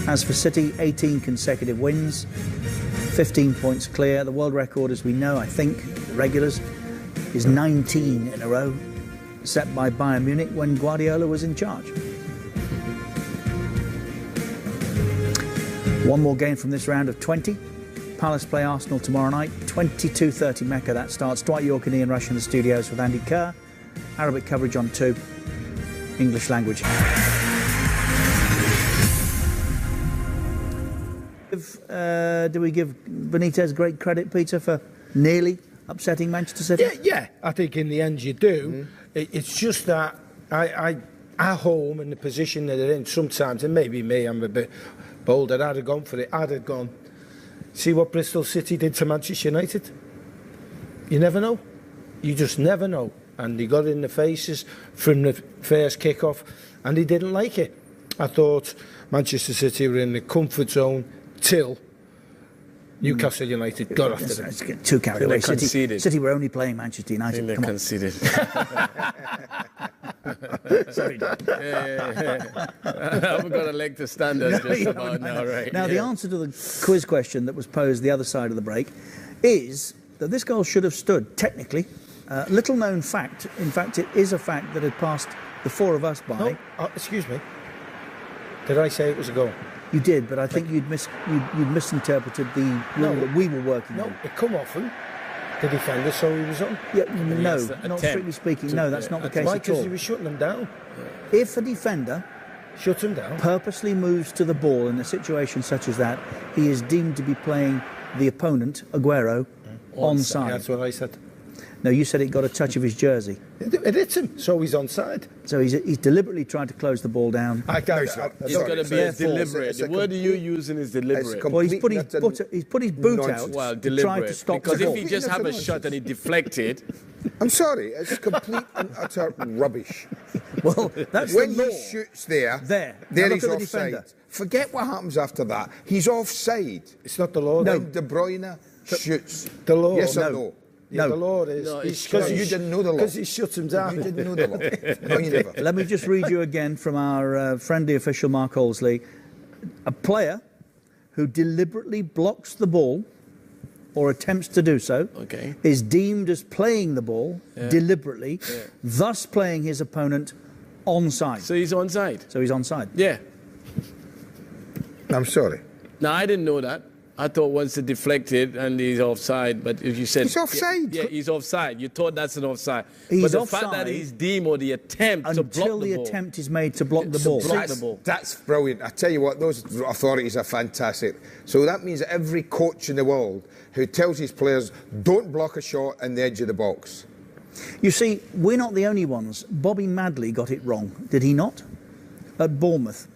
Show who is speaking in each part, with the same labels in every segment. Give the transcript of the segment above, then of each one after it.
Speaker 1: As for City, 18 consecutive wins, 15 points clear. The world record, as we know, I think, the regulars, is 19 in a row, set by Bayern Munich when Guardiola was in charge. One more game from this round of 20. Palace play Arsenal tomorrow night, 22:30 Mecca, that starts. Dwight York and Ian Rush in the studios with Andy Kerr. Arabic coverage on 2, English language. Do we give Benitez great credit, Peter, for nearly upsetting Manchester City?
Speaker 2: Yeah, I think in the end you do. It's just that I at home in the position that they're in sometimes, and maybe me, I'm a bit bolder, I'd have gone for it. I'd have gone, see what Bristol City did to Manchester United? You never know. You just never know. And he got in the faces from the first kick-off, and he didn't like it. I thought Manchester City were in the comfort zone till Newcastle United got after them.
Speaker 1: Let's get too carried away. City were only playing Manchester United.
Speaker 3: They conceded.
Speaker 1: Sorry, John.
Speaker 3: I haven't got a leg to stand on just about now, right?
Speaker 1: Now, the answer to the quiz question that was posed the other side of the break is that this goal should have stood, technically. Little known fact, in fact, it is a fact that had passed the four of us by.
Speaker 2: No, excuse me. Did I say it was a goal?
Speaker 1: You did, but I think you'd misinterpreted the rule that we were working on.
Speaker 2: No, it come off him. The defender saw he was on.
Speaker 1: Yeah, no, not strictly speaking. No, that's not the case at all.
Speaker 2: He was shutting them down.
Speaker 1: If a defender purposely moves to the ball in a situation such as that, he is deemed to be playing the opponent, Aguero, onside.
Speaker 2: That's what I said.
Speaker 1: No, you said it got a touch of his jersey.
Speaker 2: It hits him, so he's onside.
Speaker 1: So he's deliberately tried to close the ball down.
Speaker 3: He's got to be deliberate. The word you're using is deliberate.
Speaker 1: Well, he's put his boot out to try to stop the ball.
Speaker 3: Because if he just have a shot and he deflected...
Speaker 4: I'm sorry, it's complete and utter rubbish.
Speaker 1: Well, that's
Speaker 4: when
Speaker 1: the law.
Speaker 4: He shoots there
Speaker 1: now
Speaker 4: he's offside. Forget what happens after that. He's offside.
Speaker 2: It's not the law.
Speaker 4: No, De Bruyne shoots.
Speaker 2: The law.
Speaker 4: Yes or no?
Speaker 2: Yeah, the law is.
Speaker 4: Because you didn't know the law.
Speaker 2: Because he shuts him down.
Speaker 4: You didn't know the law. No, you never.
Speaker 1: Let me just read you again from our friendly official, Mark Halsley. A player who deliberately blocks the ball or attempts to do so is deemed as playing the ball deliberately, thus playing his opponent onside.
Speaker 3: So he's onside? Yeah.
Speaker 4: I'm sorry.
Speaker 3: No, I didn't know that. I thought once it deflected and he's offside, but if you said...
Speaker 4: He's offside.
Speaker 3: Yeah, he's offside. You thought that's an offside.
Speaker 1: He's
Speaker 3: but the
Speaker 1: offside
Speaker 3: fact that he's deemed or the attempt to block the ball...
Speaker 1: Until the attempt is made to block the ball.
Speaker 4: That's brilliant. I tell you what, those authorities are fantastic. So that means every coach in the world who tells his players, don't block a shot on the edge of the box.
Speaker 1: You see, we're not the only ones. Bobby Madley got it wrong, did he not? At Bournemouth.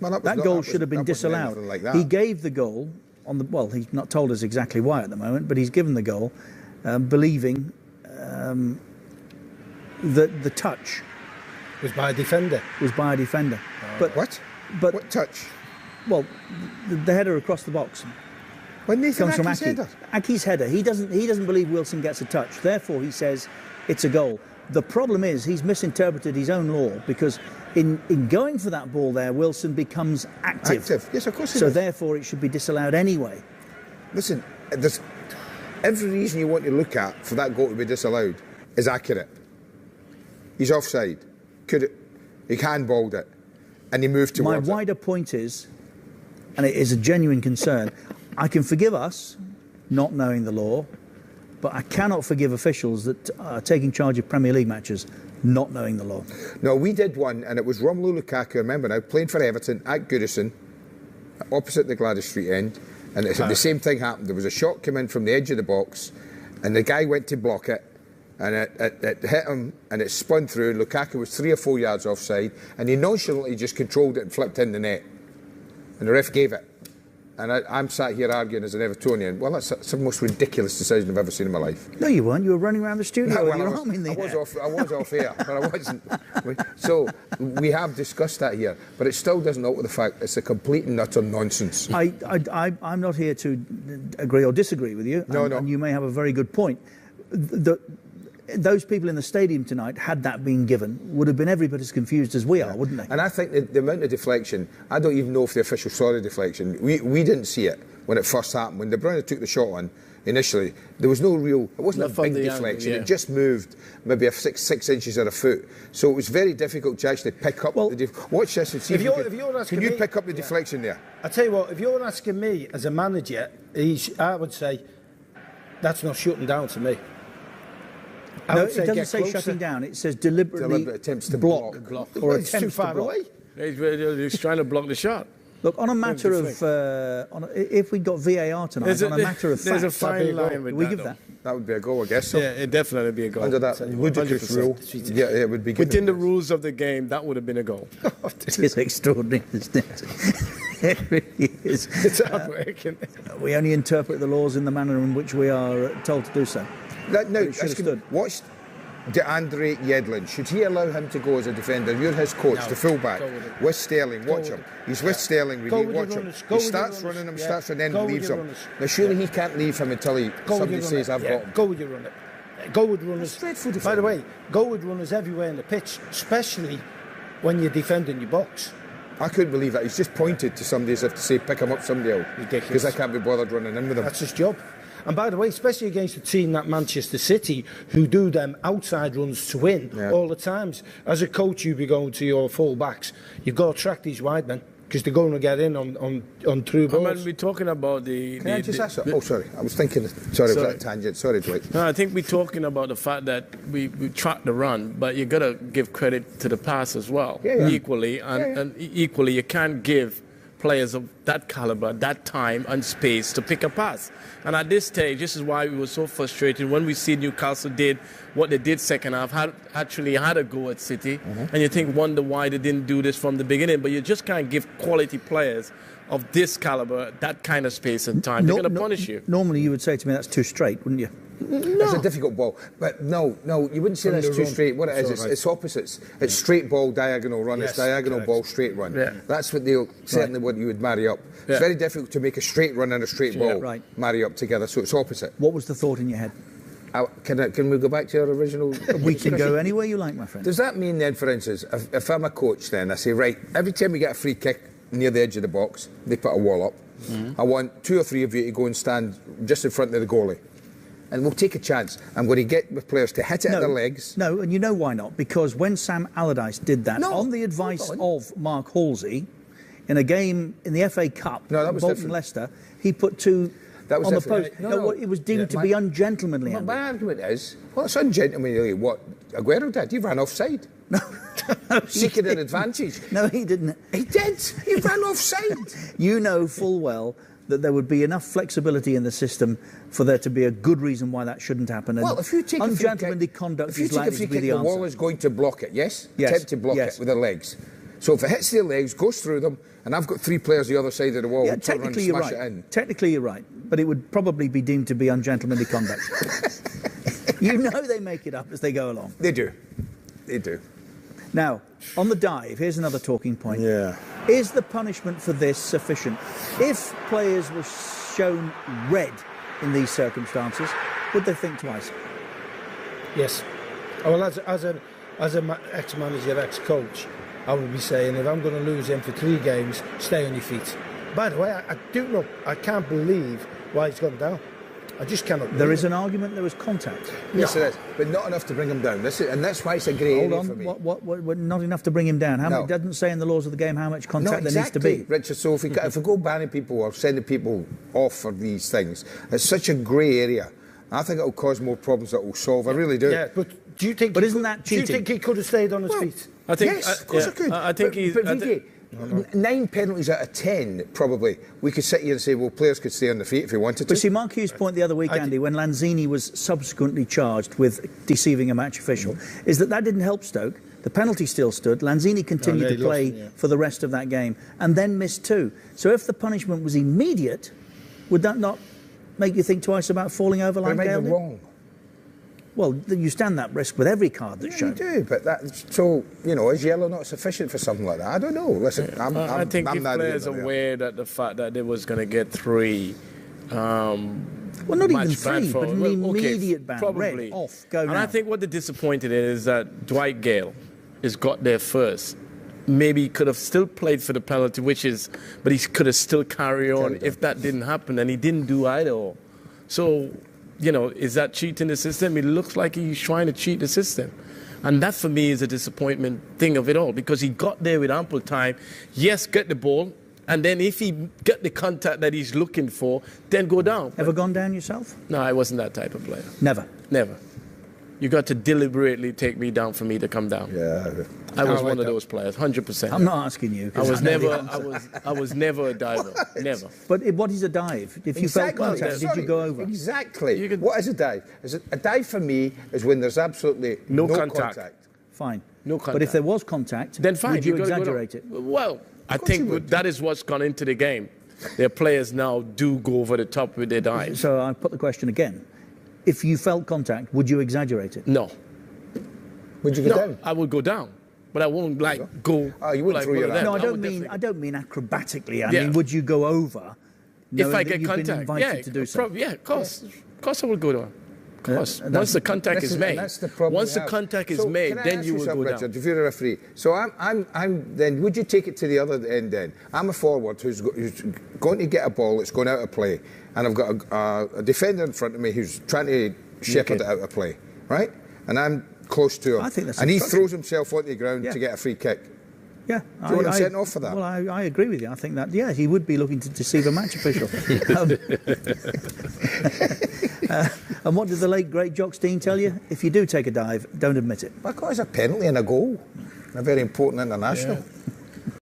Speaker 4: Well,
Speaker 1: that goal should have been disallowed.
Speaker 4: Like that.
Speaker 1: He gave the goal... well, he's not told us exactly why at the moment, but he's given the goal, believing that the touch
Speaker 2: was by a defender.
Speaker 4: But what?
Speaker 1: But
Speaker 4: what touch?
Speaker 1: Well, the header across the box.
Speaker 4: When Nathan
Speaker 1: comes from
Speaker 4: Aki's header.
Speaker 1: Aki's header. He doesn't believe Wilson gets a touch. Therefore, he says it's a goal. The problem is he's misinterpreted his own law because in going for that ball there, Wilson becomes active.
Speaker 4: Yes, of course he
Speaker 1: does. So therefore it should be disallowed anyway.
Speaker 4: Listen, there's every reason you want to look at for that goal to be disallowed is accurate. He's offside. He handballed it and he moved towards
Speaker 1: My wider point is, and it is a genuine concern, I can forgive us not knowing the law, but I cannot forgive officials that are taking charge of Premier League matches not knowing the law.
Speaker 4: No, we did one, and it was Romelu Lukaku, remember now, playing for Everton at Goodison, opposite the Gladys Street end, and the same thing happened. There was a shot came in from the edge of the box, and the guy went to block it, and it hit him, and it spun through, and Lukaku was 3 or 4 yards offside, and he nonchalantly just controlled it and flipped in the net. And the ref gave it. And I'm sat here arguing as an Evertonian, well, that's the most ridiculous decision I've ever seen in my life.
Speaker 1: No, you weren't. You were running around the studio with your arm in the
Speaker 4: air. I was off air, but I wasn't. So we have discussed that here, but it still doesn't alter the fact it's a complete and utter nonsense.
Speaker 1: I'm not here to agree or disagree with you, and you may have a very good point. those people in the stadium tonight, had that been given, would have been every bit as confused as we are, wouldn't they?
Speaker 4: And I think the amount of deflection, I don't even know if the official saw the deflection. We didn't see it when it first happened. When De Bruyne took the shot on initially, there was no real, it wasn't a big deflection. It just moved maybe 6 inches or a foot. So it was very difficult to actually pick up watch this and see if can you pick up the deflection there?
Speaker 2: I tell you what, if you're asking me as a manager, I would say that's not shutting down to me.
Speaker 1: No, it doesn't say shutting down. It says deliberately
Speaker 4: attempts to
Speaker 1: block.
Speaker 2: Or it's too far away.
Speaker 3: He's trying to block the shot.
Speaker 1: Look, on a matter of, if we got VAR tonight, on a matter of fact,
Speaker 3: there's a fine line with
Speaker 1: we
Speaker 3: that.
Speaker 1: give that.
Speaker 4: That would be a goal, I guess. So.
Speaker 3: Yeah, it'd definitely be a goal.
Speaker 4: Under that ludicrous rule, yeah, it would be good.
Speaker 3: Within the rules of the game, that would have been a goal.
Speaker 1: It is extraordinary, isn't it? It really is.
Speaker 2: It's hard work, isn't it?
Speaker 1: We only interpret the laws in the manner in which we are told to do so.
Speaker 4: Watch DeAndre Yedlin. Should he allow him to go as a defender? You're his coach, the fullback. With Sterling, watch him. He's with Sterling, really. Watch him. He starts running him, then leaves him. Now, surely he can't leave him until somebody says, I've got him.
Speaker 2: Go with your runner. Go with runners. By the way, go with runners everywhere in the pitch, especially when you're defending your box.
Speaker 4: I couldn't believe that. He's just pointed to somebody as if to say, pick him up somebody else.
Speaker 2: Ridiculous.
Speaker 4: Because I can't be bothered running in with him.
Speaker 2: That's his job. And by the way, especially against a team like Manchester City, who do them outside runs to win all the times. As a coach, you'd be going to your full-backs. You've got to track these wide men, because they're going to get in on through balls.
Speaker 3: I mean, we're talking about
Speaker 4: Can I just ask that? Oh, sorry. I was thinking... Sorry, was that a tangent? Sorry, Dwight.
Speaker 3: No, I think we're talking about the fact that we track the run, but you got to give credit to the pass as well, equally. And equally, you can't give players of that caliber, that time and space to pick a pass. And at this stage, this is why we were so frustrated when we see Newcastle did what they did second half, actually had a go at City, and you wonder why they didn't do this from the beginning. But you just can't give quality players of this caliber that kind of space and time. They're going to punish you.
Speaker 1: Normally you would say to me that's too straight, wouldn't you?
Speaker 4: No. It's a difficult ball. But no, you wouldn't say that's too straight. What it is, it's opposites. It's straight ball, diagonal run. It's diagonal ball, straight run. Yeah. That's what certainly what you would marry up. Yeah. It's very difficult to make a straight run and a straight ball marry up together, so it's opposite.
Speaker 1: What was the thought in your head?
Speaker 4: Can we go back to our original...
Speaker 1: We can go anywhere you like, my friend.
Speaker 4: Does that mean then, for instance, if I'm a coach then, I say, right, every time we get a free kick near the edge of the box, they put a wall up. I want 2 or 3 of you to go and stand just in front of the goalie. And we'll take a chance. I'm going to get the players to hit it at their legs.
Speaker 1: No, and you know why not? Because when Sam Allardyce did that, on the advice of Mark Halsey, in a game in the FA Cup, Bolton-Leicester, he put 2 on the post. No, it was deemed to be ungentlemanly.
Speaker 4: My argument is, what's ungentlemanly? What Aguero did? He ran offside.
Speaker 1: No.
Speaker 4: Seeking an advantage.
Speaker 1: No, he didn't.
Speaker 4: He did. He ran offside.
Speaker 1: You know full well that there would be enough flexibility in the system for there to be a good reason why that shouldn't happen.
Speaker 4: Well, if you take
Speaker 1: ungentlemanly conduct is likely to be the answer.
Speaker 4: The wall is going to block it, yes? Attempt to block it with their legs. So if it hits their legs, goes through them, and I've got 3 players the other side of the wall,
Speaker 1: technically you're right. Technically you're right, but it would probably be deemed to be ungentlemanly conduct. You know they make it up as they go along.
Speaker 4: They do. They do.
Speaker 1: Now, on the dive, here's another talking point.
Speaker 4: Yeah.
Speaker 1: Is the punishment for this sufficient? If players were shown red in these circumstances, would they think twice?
Speaker 2: Yes. Well, as an ex-manager, ex-coach, I would be saying, if I'm going to lose him for 3 games, stay on your feet. By the way, I can't believe why he's gone down. I just cannot believe
Speaker 1: There is an argument there was contact.
Speaker 4: Yes, it is, but not enough to bring him down. And that's why it's a grey area for me.
Speaker 1: What, not enough to bring him down? It doesn't say in the laws of the game how much contact there needs to be.
Speaker 4: Richard, so if we go banning people or sending people off for these things, it's such a grey area. I think it'll cause more problems than it will solve. I really do.
Speaker 2: Yeah, but do you think?
Speaker 1: But isn't that cheating?
Speaker 2: Do you think he could have stayed on his feet?
Speaker 3: I think,
Speaker 4: yes, of course I could.
Speaker 3: I think he's...
Speaker 4: 9 penalties out of 10, probably. We could sit here and say, well, players could stay on their feet if they wanted to.
Speaker 1: But see, Mark Hughes' point the other week, Andy, when Lanzini was subsequently charged with deceiving a match official, is that didn't help Stoke. The penalty still stood. Lanzini continued to play for the rest of that game and then missed 2. So if the punishment was immediate, would that not make you think twice about falling over like Gale did?
Speaker 4: Wrong.
Speaker 1: Well, you stand that risk with every card that's shown.
Speaker 4: You do, but is yellow not sufficient for something like that? I don't know. Listen,
Speaker 3: I think if players are aware that the fact that they was going to get 3,
Speaker 1: Well, not even
Speaker 3: match ban
Speaker 1: 3,
Speaker 3: for
Speaker 1: but an immediate ban.
Speaker 3: Probably.
Speaker 1: Red, off, go
Speaker 3: and
Speaker 1: now.
Speaker 3: I think what they're disappointed in is that Dwight Gale has got there first. Maybe he could have still played for the penalty, but he could have still carried on if that didn't happen, and he didn't do either. So, is that cheating the system? It looks like he's trying to cheat the system. And that, for me, is a disappointment thing of it all, because he got there with ample time. Yes, get the ball, and then if he get the contact that he's looking for, then go down.
Speaker 1: Ever gone down yourself?
Speaker 3: No, I wasn't that type of player.
Speaker 1: Never?
Speaker 3: Never. You got to deliberately take me down for me to come down.
Speaker 4: Yeah.
Speaker 3: I was one of those players, 100%.
Speaker 1: I'm not asking you.
Speaker 3: I was never a diver. Never.
Speaker 1: But what is a dive? If you felt contact, did you go over?
Speaker 4: Exactly. What is a dive? A dive for me is when there's absolutely no contact.
Speaker 1: Fine.
Speaker 3: No contact.
Speaker 1: But if there was contact,
Speaker 3: then fine.
Speaker 1: Would you exaggerate it?
Speaker 3: Well, I think that is what's gone into the game. Their players now do go over the top with their dives.
Speaker 1: So I put the question again. If you felt contact, would you exaggerate it?
Speaker 3: No.
Speaker 4: Would you go down?
Speaker 3: I would go down, but I won't go.
Speaker 4: Oh, you wouldn't throw your hand.
Speaker 1: No, I don't mean acrobatically. I mean, would you go over?
Speaker 3: If I get contact,
Speaker 1: to do so?
Speaker 3: Of course I would go down. Of course. Once the contact is made, then you will go down.
Speaker 4: Richard, if you're a referee, so I'm then. Would you take it to the other end? Then I'm a forward who's going to get a ball that's going out of play, and I've got a defender in front of me who's trying to shepherd it out of play, right? And I'm close to him,
Speaker 1: I think that's
Speaker 4: and he throws himself onto the ground to get a free kick.
Speaker 1: Yeah,
Speaker 4: do you want him sent off for that?
Speaker 1: Well, I agree with you. I think that he would be looking to deceive a match official. And what did the late great Jock Stein tell you? If you do take a dive, don't admit it.
Speaker 4: Because it's a penalty and a goal, a very important international.
Speaker 3: Yeah.